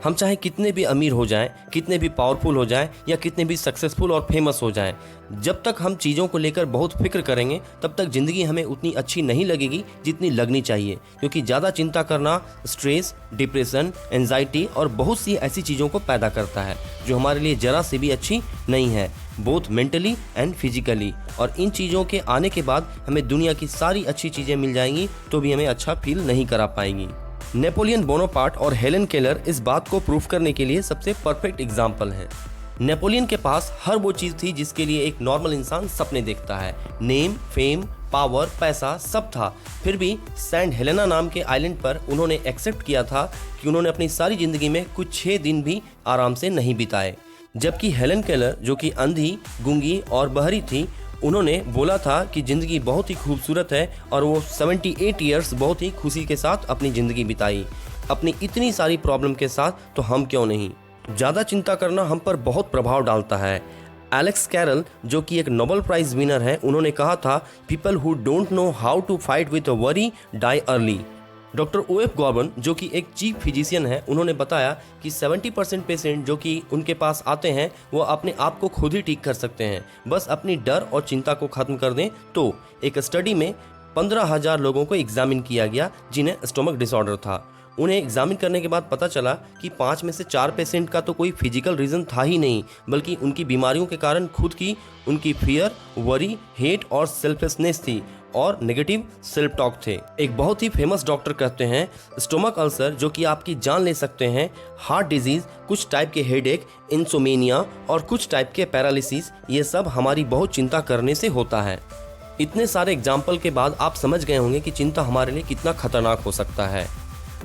हम चाहे कितने भी अमीर हो जाएं, कितने भी पावरफुल हो जाएं या कितने भी सक्सेसफुल और फेमस हो जाएं, जब तक हम चीज़ों को लेकर बहुत फिक्र करेंगे तब तक ज़िंदगी हमें उतनी अच्छी नहीं लगेगी जितनी लगनी चाहिए। क्योंकि ज़्यादा चिंता करना स्ट्रेस, डिप्रेशन, एंजाइटी और बहुत सी ऐसी चीज़ों को पैदा करता है जो हमारे लिए ज़रा से भी अच्छी नहीं है, बोथ मेंटली एंड फिजिकली। और इन चीज़ों के आने के बाद हमें दुनिया की सारी अच्छी चीज़ें मिल जाएंगी तो भी हमें अच्छा फील नहीं करा पाएंगी। नेपोलियन बोनापार्ट और हेलेन केलर इस बात को प्रूफ करने के लिए सबसे परफेक्ट एग्जाम्पल हैं। नेपोलियन के पास हर वो चीज़ थी जिसके लिए एक नॉर्मल इंसान सपने देखता है। नेम, फेम, पावर, पैसा सब था। फिर भी सेंट हेलेना नाम के आइलैंड पर उन्होंने एक्सेप्ट किया था कि उन्होंने अपनी सारी ज़िंदगी में कुछ 6 दिन भी आराम से नहीं बिताए। जबकि हेलेन केलर, जो कि अंधी, गूंगी और बहरी थी, उन्होंने बोला था कि ज़िंदगी बहुत ही खूबसूरत है और वो 78 ईयर्स बहुत ही खुशी के साथ अपनी ज़िंदगी बिताई। अपनी इतनी सारी प्रॉब्लम के साथ तो हम क्यों नहीं। ज़्यादा चिंता करना हम पर बहुत प्रभाव डालता है। एलेक्स कैरल, जो कि एक नोबेल प्राइज़ विनर है, उन्होंने कहा था, people who don't know how to fight with worry die early. Doctor ओएफ गॉर्बन, जो कि एक चीफ फिजिशियन है, उन्होंने बताया कि 70% पेशेंट जो कि उनके पास आते हैं वो अपने आप को खुद ही ठीक कर सकते हैं, बस अपनी डर और चिंता को ख़त्म कर दें तो। एक स्टडी में 15,000 लोगों को एग्जामिन किया गया जिन्हें स्टोमक डिसऑर्डर था। उन्हें एग्जामिन करने के बाद पता चला कि 5 में से 4 पेशेंट का तो कोई फिजिकल रीज़न था ही नहीं, बल्कि उनकी बीमारियों के कारण खुद की उनकी फियर, वरी, हेट और सेल्फलेसनेस थी और नेगेटिव सेल्फ टॉक थे। एक बहुत ही फेमस डॉक्टर कहते हैं, स्टोमक अल्सर जो कि आपकी जान ले सकते हैं, हार्ट डिजीज़, कुछ टाइप के हेडेक, इंसोमेनिया और कुछ टाइप के पैरालिसिस, ये सब हमारी बहुत चिंता करने से होता है। इतने सारे एग्जाम्पल के बाद आप समझ गए होंगे कि चिंता हमारे लिए कितना खतरनाक हो सकता है।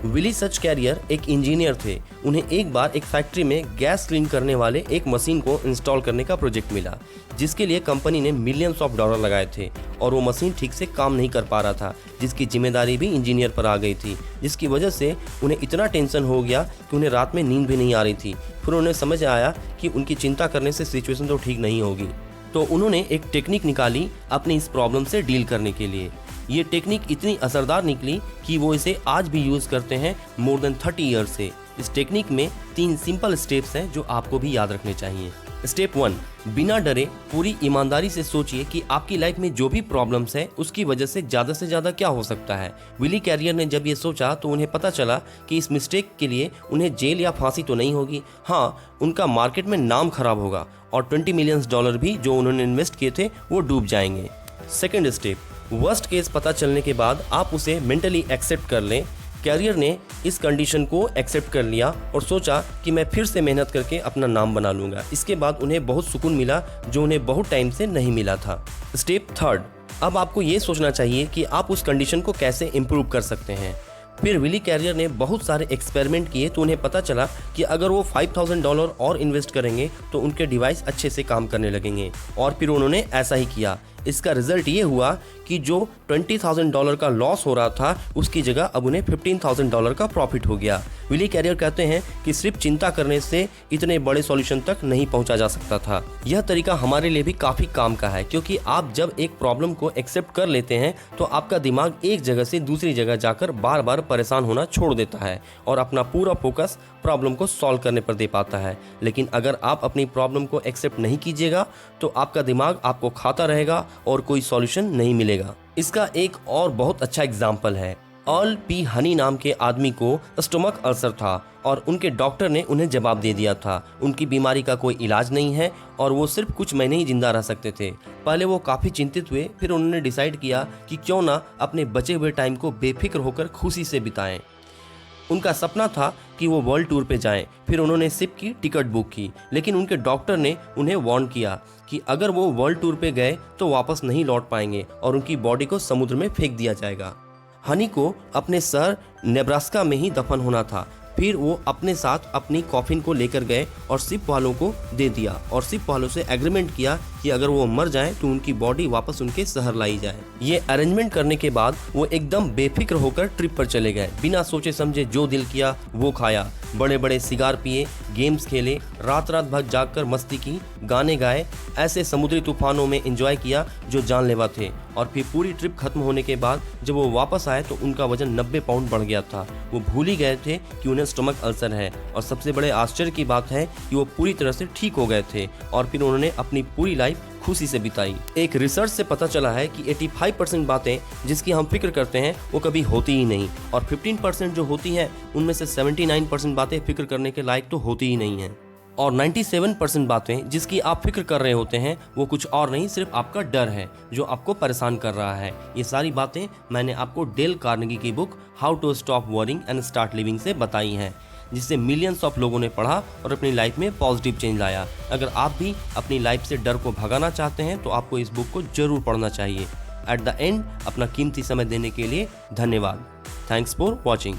विली सच कैरियर एक इंजीनियर थे। उन्हें एक बार एक फैक्ट्री में गैस क्लीन करने वाले एक मशीन को इंस्टॉल करने का प्रोजेक्ट मिला, जिसके लिए कंपनी ने मिलियंस ऑफ डॉलर लगाए थे और वो मशीन ठीक से काम नहीं कर पा रहा था, जिसकी जिम्मेदारी भी इंजीनियर पर आ गई थी, जिसकी वजह से उन्हें इतना टेंशन हो गया कि उन्हें रात में नींद भी नहीं आ रही थी। फिर उन्हें समझ आया कि उनकी चिंता करने से सिचुएशन तो ठीक नहीं होगी, तो उन्होंने एक टेक्निक निकाली अपनी इस प्रॉब्लम से डील करने के लिए। ये टेक्निक इतनी असरदार निकली कि वो इसे आज भी यूज़ करते हैं मोर देन 30 ईयर से। इस टेक्निक में 3 सिंपल स्टेप्स हैं जो आपको भी याद रखने चाहिए। स्टेप 1, बिना डरे पूरी ईमानदारी से सोचिए कि आपकी लाइफ में जो भी प्रॉब्लम्स है उसकी वजह से ज़्यादा क्या हो सकता है। विली कैरियर ने जब ये सोचा तो उन्हें पता चला कि इस मिस्टेक के लिए उन्हें जेल या फांसी तो नहीं होगी, हाँ उनका मार्केट में नाम खराब होगा और $20 मिलियन भी जो उन्होंने इन्वेस्ट किए थे वो डूब जाएंगे। सेकेंड स्टेप, वर्स्ट केस पता चलने के बाद आप उसे मेंटली एक्सेप्ट कर लें। कैरियर ने इस कंडीशन को एक्सेप्ट कर लिया और सोचा कि मैं फिर से मेहनत करके अपना नाम बना लूँगा। इसके बाद उन्हें बहुत सुकून मिला जो उन्हें बहुत टाइम से नहीं मिला था। स्टेप 3, अब आपको ये सोचना चाहिए कि आप उस कंडीशन को कैसे इम्प्रूव कर सकते हैं। फिर विली कैरियर ने बहुत सारे एक्सपेरिमेंट किए तो उन्हें पता चला कि अगर वो $5,000 और इन्वेस्ट करेंगे तो उनके डिवाइस अच्छे से काम करने लगेंगे, और फिर उन्होंने ऐसा ही किया। इसका रिजल्ट ये हुआ कि जो $20,000 का लॉस हो रहा था उसकी जगह अब उन्हें $15,000 का प्रॉफिट हो गया। विली कैरियर कहते हैं कि सिर्फ चिंता करने से इतने बड़े सॉल्यूशन तक नहीं पहुंचा जा सकता था। यह तरीका हमारे लिए भी काफ़ी काम का है, क्योंकि आप जब एक प्रॉब्लम को एक्सेप्ट कर लेते हैं तो आपका दिमाग एक जगह से दूसरी जगह जाकर बार बार परेशान होना छोड़ देता है और अपना पूरा फोकस प्रॉब्लम को सॉल्व करने पर दे पाता है। लेकिन अगर आप अपनी प्रॉब्लम को एक्सेप्ट नहीं कीजिएगा तो आपका दिमाग आपको खाता रहेगा और कोई सॉल्यूशन नहीं मिलेगा। इसका एक और बहुत अच्छा एग्जाम्पल है। अर्ल पी हनी नाम के आदमी को स्टोमक अल्सर था और उनके डॉक्टर ने उन्हें जवाब दे दिया था उनकी बीमारी का कोई इलाज नहीं है और वो सिर्फ कुछ महीने ही जिंदा रह सकते थे। पहले वो काफ़ी चिंतित हुए, फिर उन्होंने डिसाइड किया कि क्यों ना अपने बचे हुए टाइम को बेफिक्र होकर खुशी से बिताएं। उनका सपना था कि वो वर्ल्ड टूर पे जाएं। फिर उन्होंने शिप की टिकट बुक की, लेकिन उनके डॉक्टर ने उन्हें वार्न किया कि अगर वो वर्ल्ड टूर पे गए तो वापस नहीं लौट पाएंगे और उनकी बॉडी को समुद्र में फेंक दिया जाएगा। हनी को अपने शहर नेब्रास्का में ही दफन होना था। फिर वो अपने साथ अपनी कॉफिन को लेकर गए और शिप वालों को दे दिया और शिप वालों से एग्रीमेंट किया कि अगर वो मर जाएं तो उनकी बॉडी वापस उनके शहर लाई जाए। ये अरेंजमेंट करने के बाद वो एकदम बेफिक्र होकर ट्रिप पर चले गए। बिना सोचे समझे जो दिल किया वो खाया, बड़े बड़े सिगार पिए, गेम्स खेले, रात रात भर जागकर मस्ती की, गाने गाए, ऐसे समुद्री तूफानों में एंजॉय किया जो जानलेवा थे। और फिर पूरी ट्रिप खत्म होने के बाद जब वो वापस आए तो उनका वजन 90 पाउंड बढ़ गया था। वो भूल ही गए थे कि उन्हें स्टमक अल्सर है, और सबसे बड़े आश्चर्य की बात है कि वो पूरी तरह से ठीक हो गए थे और फिर उन्होंने अपनी पूरी लाइफ खुशी से बिताई। एक रिसर्च से पता चला है कि 85% बातें जिसकी हम फिक्र करते हैं वो कभी होती ही नहीं, और 15% जो होती हैं उनमें से 79% बातें फिक्र करने के लायक तो होती ही नहीं हैं। और 97% बातें जिसकी आप फिक्र कर रहे होते हैं वो कुछ और नहीं, सिर्फ आपका डर है जो आपको परेशान कर रहा है। ये सारी बातें मैंने आपको डेल कार्नेगी की book how to stop worrying and start living से बताई हैं, जिससे मिलियंस ऑफ लोगों ने पढ़ा और अपनी लाइफ में पॉजिटिव चेंज लाया। अगर आप भी अपनी लाइफ से डर को भगाना चाहते हैं तो आपको इस बुक को जरूर पढ़ना चाहिए। एट द एंड, अपना कीमती समय देने के लिए धन्यवाद। Thanks for watching.